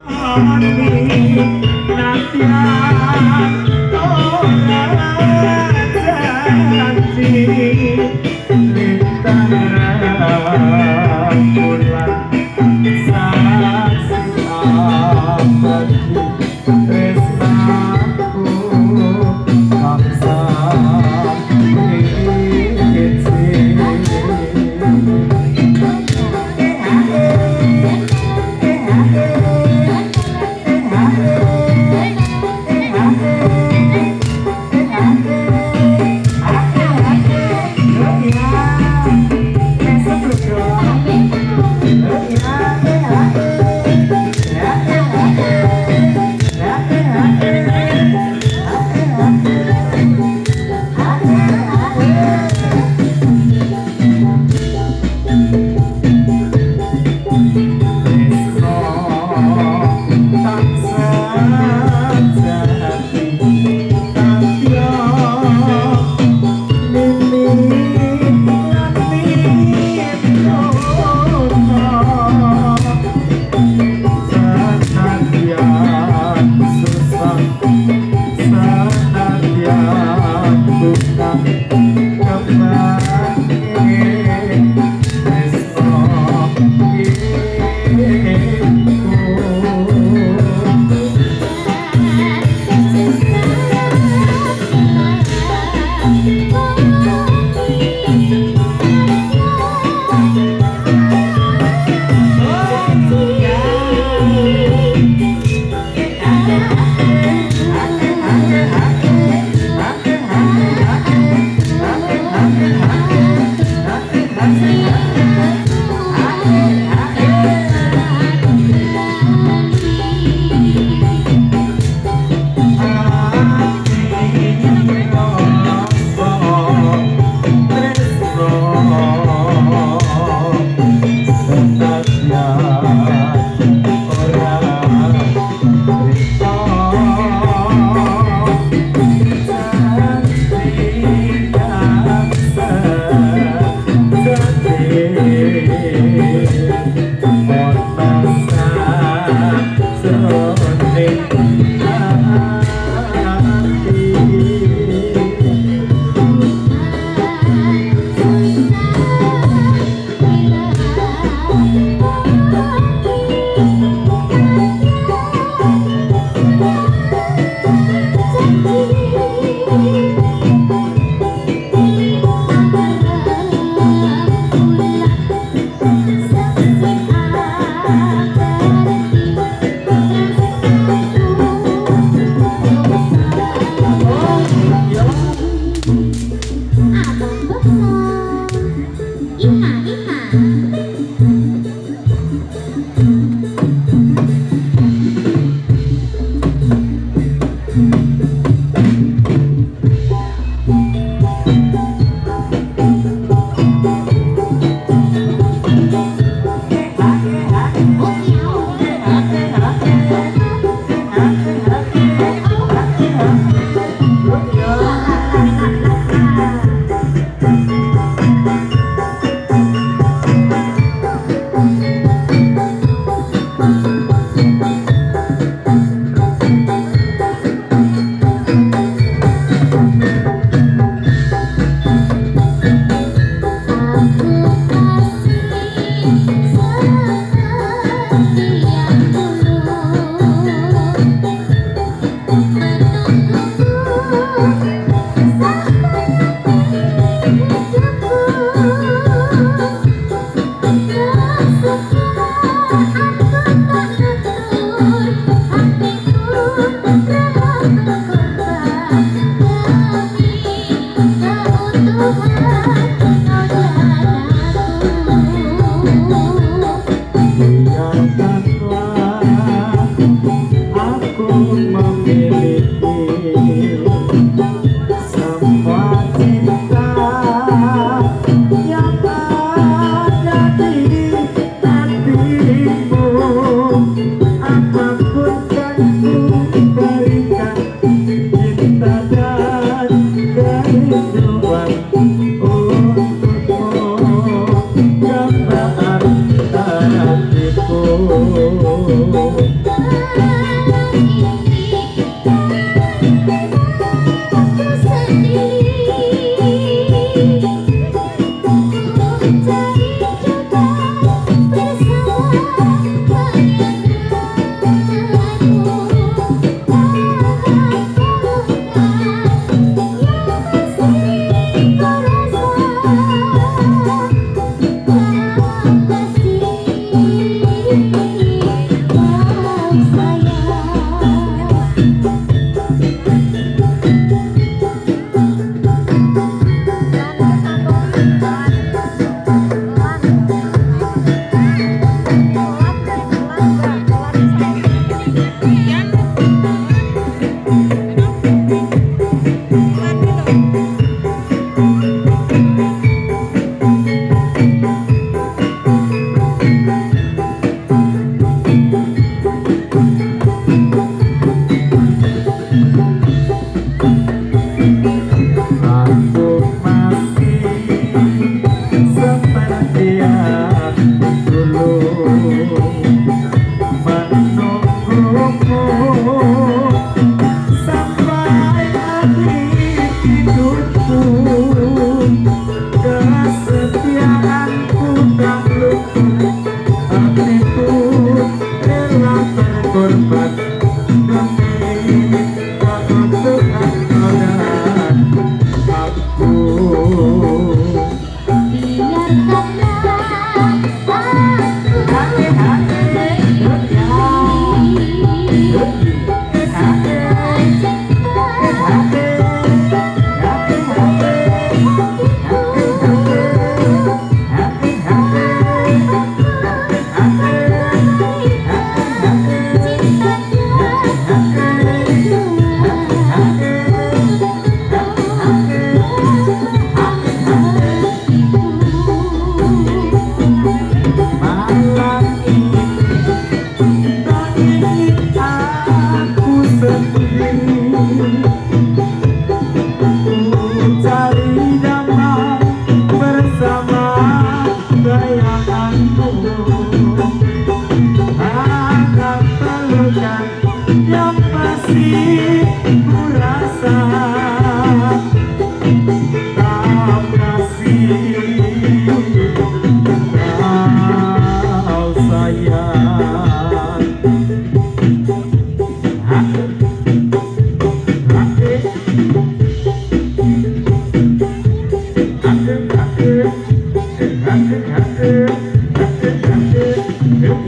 Aku tak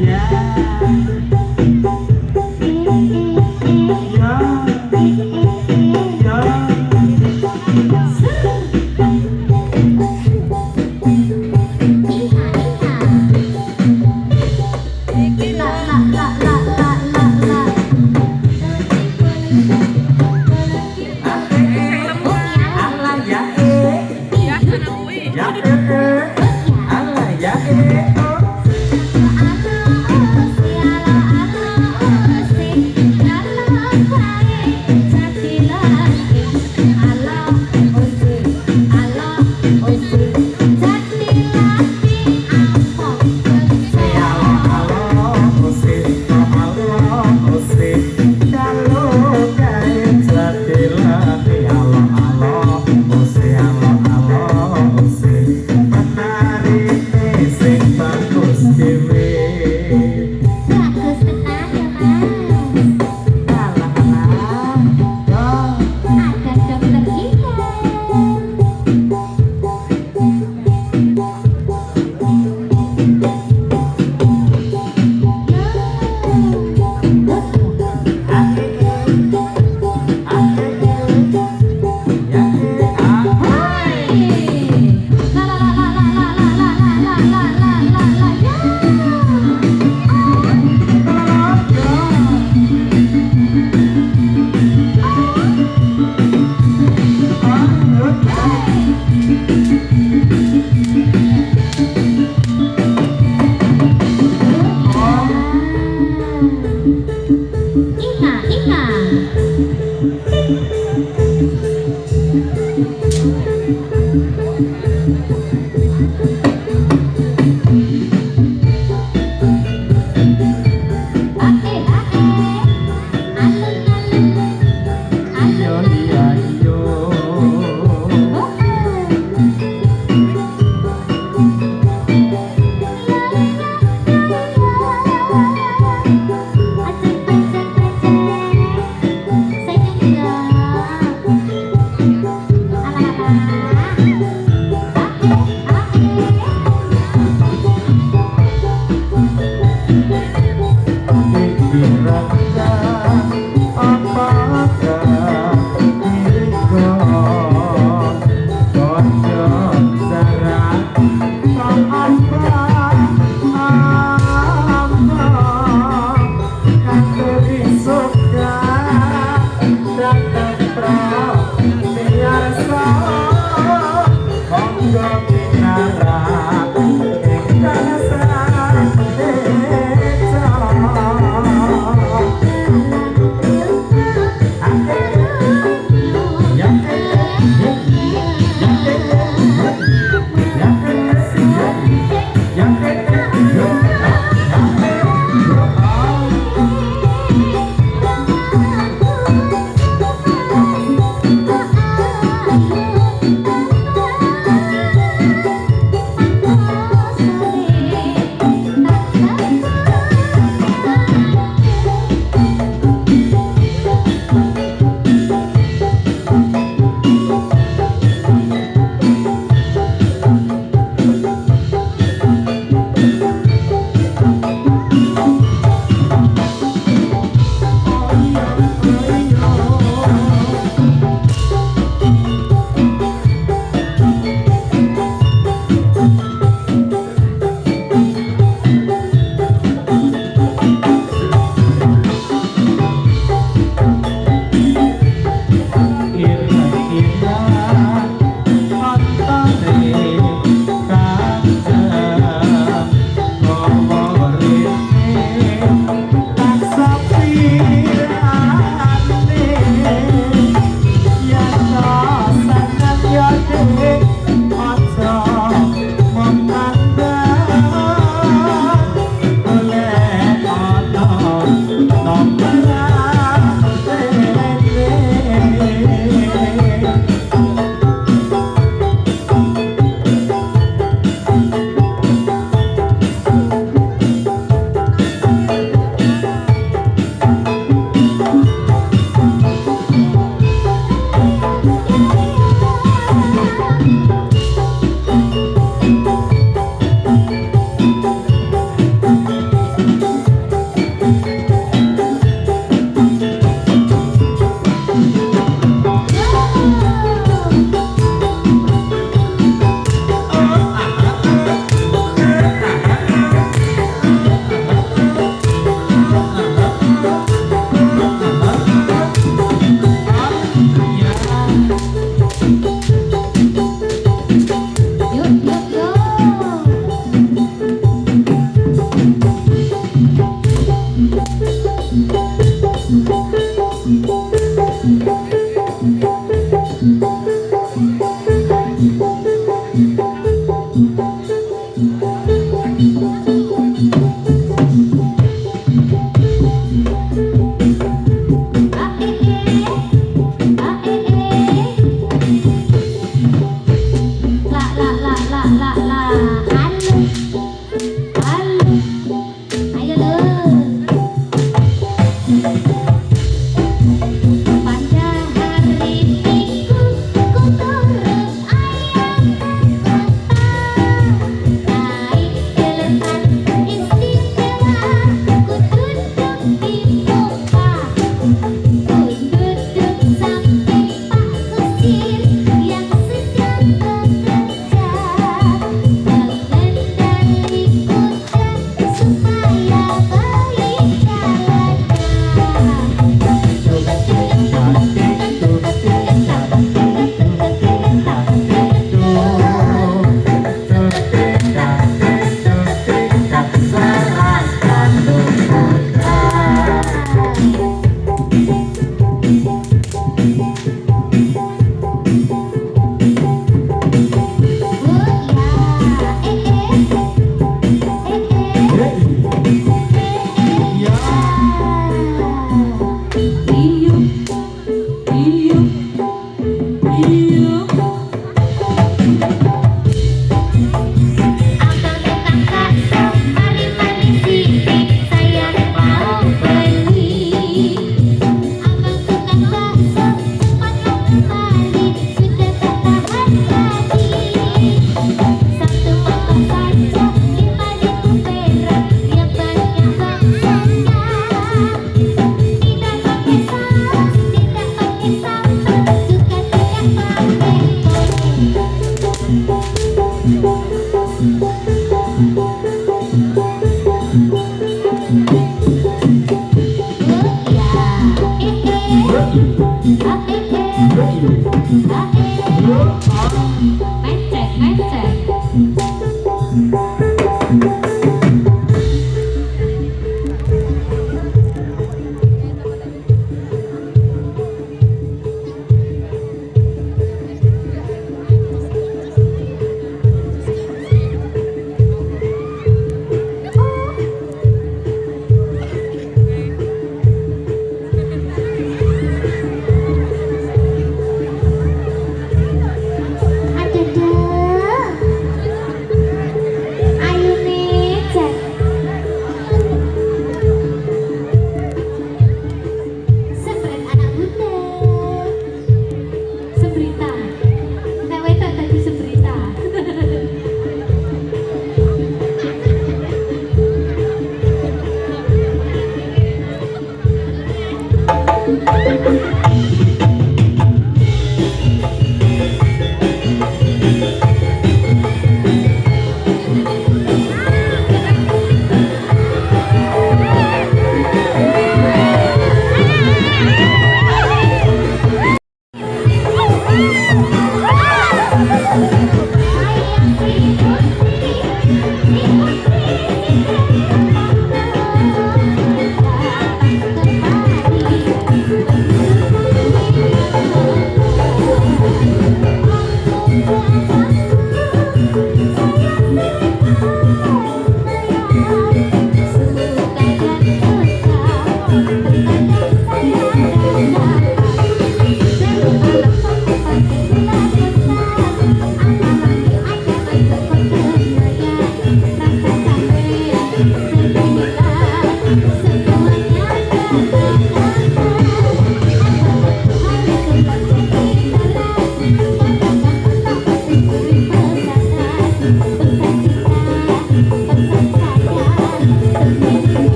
Yeah.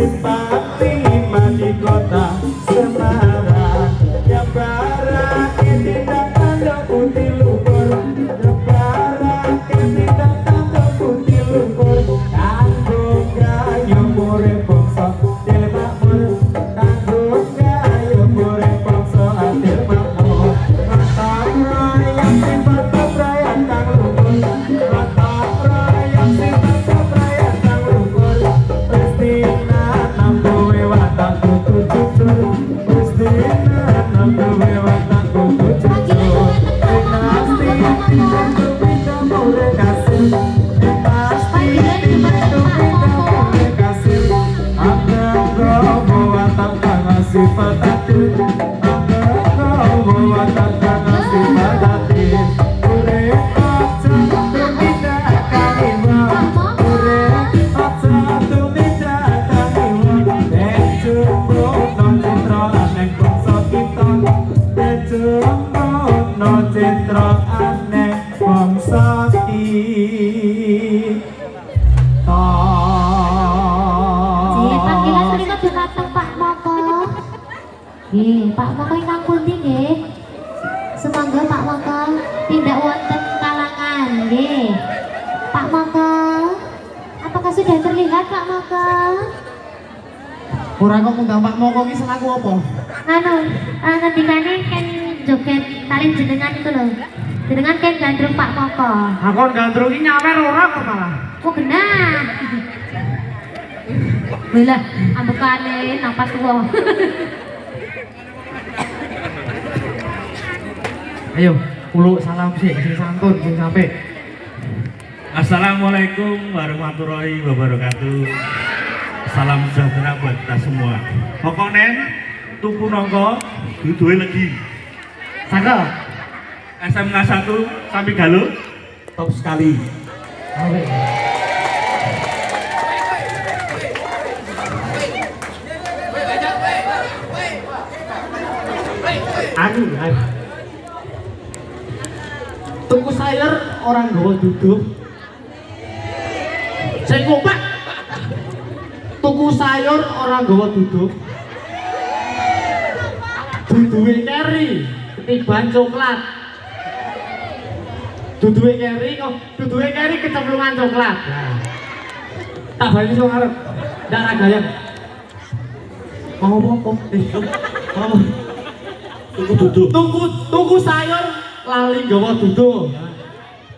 Simpati di kota Semarang yang barat tidak ada putih lumpur yang barat tidak ada putih lumpur tanggung gaya mure bangsa til makmur tanggung gaya mure bangsa til makmur mata yang simpan kebrayaan kang lumpur mata yang simpan kebrayaan kang lumpur Pristina nambuwe watakku tujuh Pristina nambuwe watakku tujuh dinasti dibantu beda mure kasih dinasti dibantu beda mure kasih angga watak kang sifat hati angga watak kang sifat hati ure aja tidak kaniwa ure aja tidak kaniwa jumbo non citra aneh bangsa kita jumbo non citra aneh bangsa kita Panggilan menika dumateng Pak Moko. Nggih, Pak Moko ingkang pundi nggih? Sumangga Pak Moko tindak wonten kalangan nggih. Pak Moko, apakah sudah terlihat Pak Moko? ora kok ngundang Pak Moko ki selaku apa? Anu, ngendikane kan joget kalian jenengan itu loh. Jenengan kan gandrung Pak Moko. Aku gandrung iki nyawer ora kok malah. Oh genah. Belah, ambekane napas tuwa. Ayo, kulo salam sih, sing santun, sing sampe. Assalamualaikum warahmatullahi wabarakatuh. Salam sejahtera buat kita semua. Pokoknya tuku nongko, duduhe legi. Saka, SMK 1 sampai Galuh top sekali. oke. Anu, tuku sayur orang gawa duduk. Sing kompak. Tuku sayur orang gawa duduk. Duduhe keri ketiban coklat. Duduhe keri kecemplungan coklat. Tak balik sing arep. Ndak ra gayeng. Mau apa? Mau. Tuku sayur lali gawa duduk.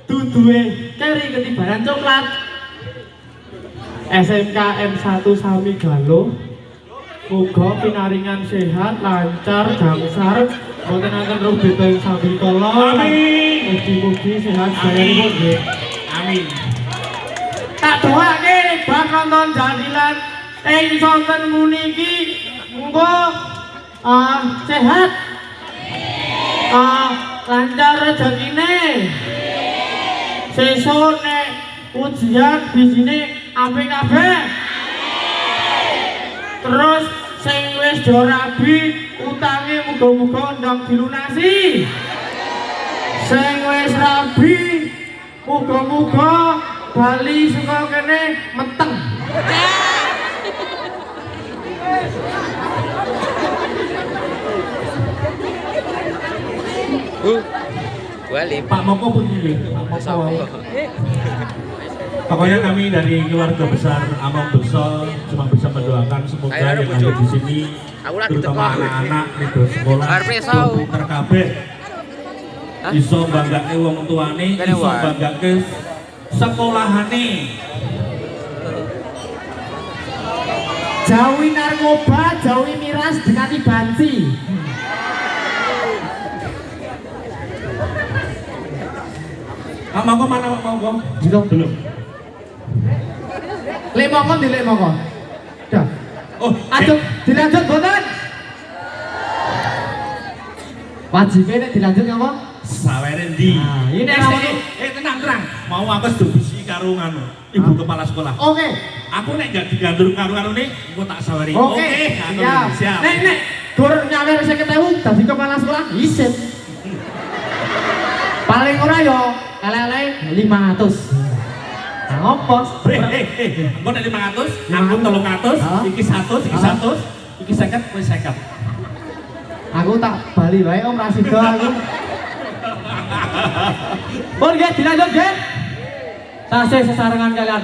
Duduhe keri ketibanan coklat. SMK M1 Sami Galuh. Muga pinaringan sehat, lancar, gangsar, boten akan ruh beta ing sami kala. Amin. Mugi-mugi sehat sayanipun nggih. Amin. Tak doake bab nonton jadilan ing sonten muniki muga sehat. Lancar rezekine. Sesuk nek ujian bijine apik kabeh. Terus sing wis do rabi utange muga-muga ndang dilunasi. Sing wis rabi muga-muga bali saka kene meteng. Balik. Pak Moko pun ini. Pak Moko. Pokoknya kami dari keluarga besar Among Beso cuma bisa mendoakan semoga yang ada di sini, terutama anak-anak itu sekolah, pinter kabeh, iso banggake wong tuane, iso banggake sekolahane. Jauhi narkoba, jauhi miras, dekati banci. Pak Moko mana Pak Moko? Belum. Lek moko dilek moko. Dah. Oh, Aduh, dilanjut boten? Wajibnya nek dilanjut apa? sawere ndi? Nah, ini tenang. Mau aku bisi karo nganu, Ibu Kepala Sekolah. Oke. Aku nek gak digandrung karo nih, engko tak sawari. Oke. Siap. Nek gur nyawer 50.000 dadi kepala sekolah isin. Paling ora yo elek-elek 500. ngopo? Engko nek 500, aku 300, iki 100, iki 100, iki 50, kowe 50. Aku tak bali wae Om Rasido aku. Pun nggih dilanjut nggih. Tasih sesarengan kalian.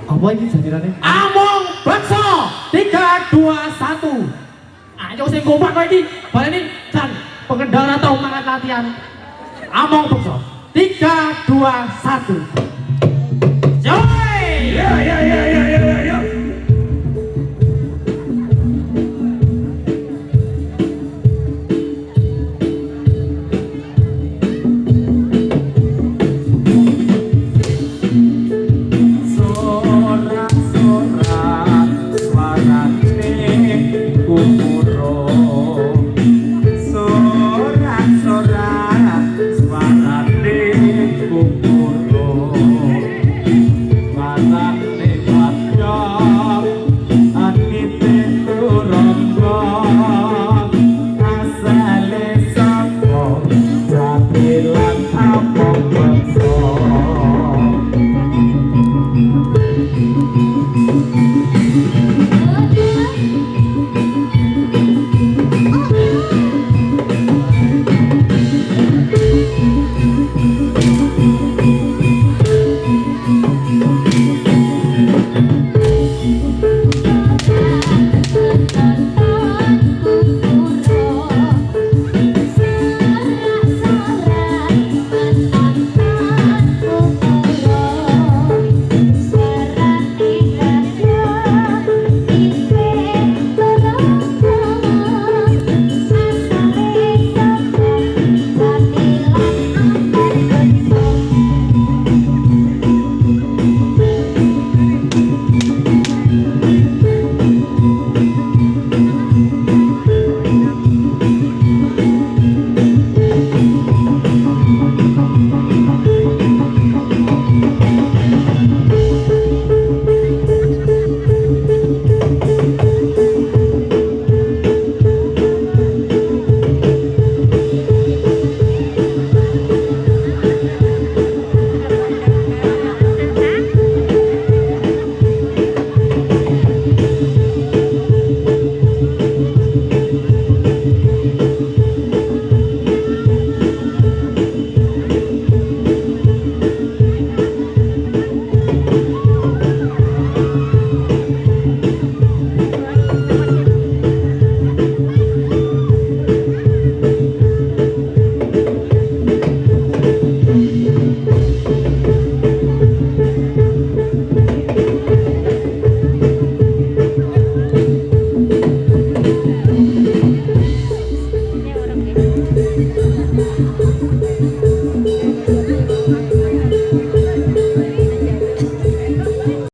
Apa ini jadirannya? Among Bakso 3, 2, 1. Ayo sing kompak kowe iki. Baleni dan pengendara tau mangkat latihan. Among Bakso 3, 2, 1.